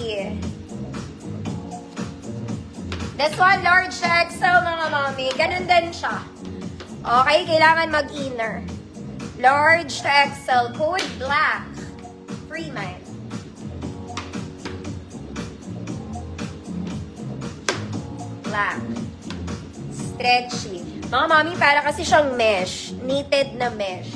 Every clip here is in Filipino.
Jolly. This one, large XL, mga mami. Ganun din siya. Okay, kailangan mag-inner. Large to XL. Code black. Free mind. Black. Stretchy. Mga mami, para kasi siyang mesh. Knitted na mesh.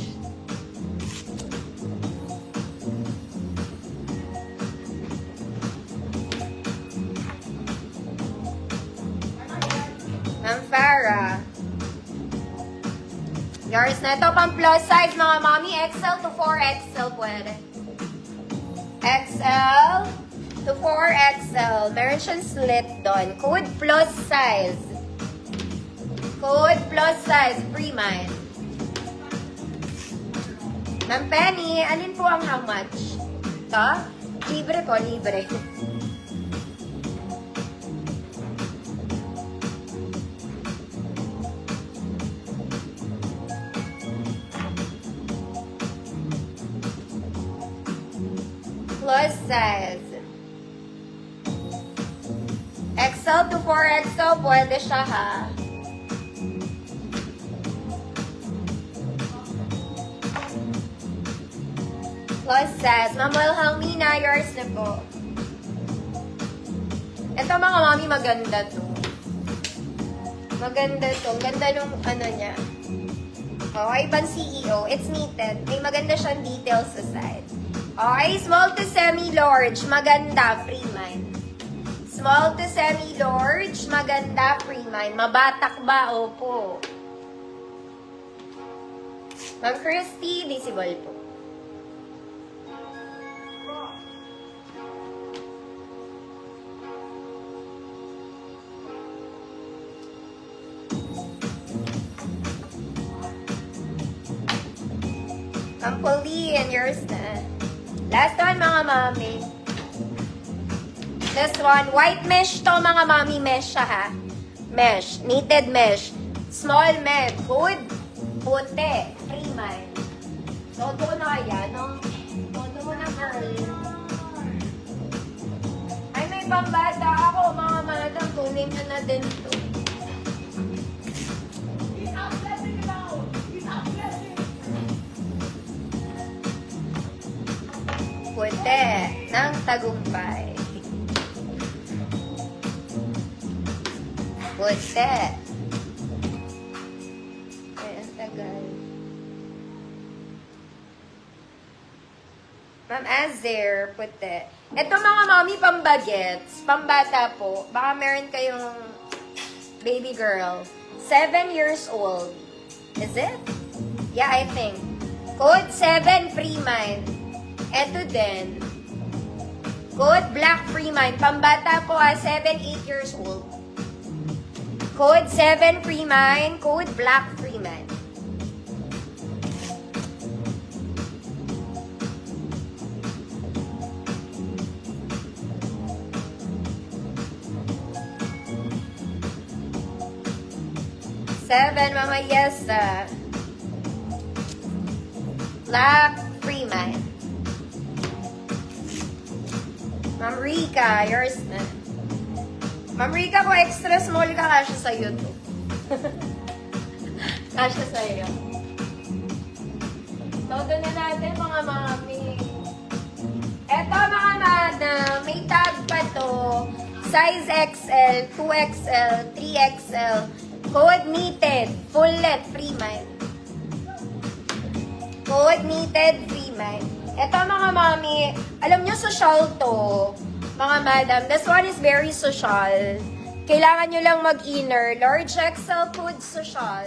Ma'am Farah. Yours na ito pang plus size, mga mami. XL to 4XL pwede. XL to 4XL. Meron siyang slit doon. Code plus size. Code plus size. Free mind. Ma'am Penny, alin po ang how much? Ito? Libre po, libre. Plus size. XL to 4XL, pwede siya ha. Plus size. Ma'am Wilhelmina, yours na po. Ito mga mami, maganda to. Maganda to. Ganda nung ano niya. Okay, pang CEO. It's knitted. May maganda siyang details sa side. Okay, small to semi-large, maganda, free mind. Small to semi-large, maganda, free mind. Mabatak ba? Opo. Ma'am Christy, visible po. Ma'am Pauline, yours na. Last one, mga mami. This one, white mesh to, mga mami. Mesh siya, ha? Mesh. Knitted mesh. Small med. Good. Puti. Free mind. Todo na kaya, no? Todo na, girl. Ay, may pambata ako, mga madam. Kunin nyo na din to. Puti ng tagumpay. Puti. Ay, ang tagal. Ma'am Azer, puti. Ito mga mami, pambagets. Pambata po. Baka meron kayong baby girl. 7 years old. Is it? Yeah, I think. Code 7, free mind. Eto din. Code black free mind. Pambata po 7, 8 years old. Code 7 free mind. Code black free mind. Seven, Mama Yesa. Black free mind. Ma'am Rika, yours na. Ma'am Rika, kung extra small ka, kasya sa'yo to. Kasya sa'yo. Todo na natin, mga mami. Eto, mga madam, may tag pa to. Size XL, 2XL, 3XL. Code knitted, full length, free mind. Code knitted, free mind. Ito mga mami, alam nyo social to, mga madam. This one is very social. Kailangan nyo lang mag-inner. Large XL code social.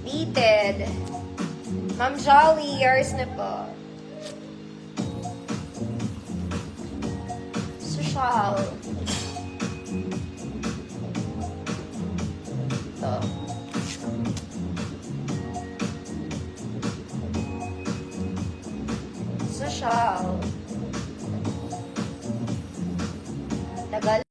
Beaded. Ma'am Jolly, yours na po. Social. Ito. Social.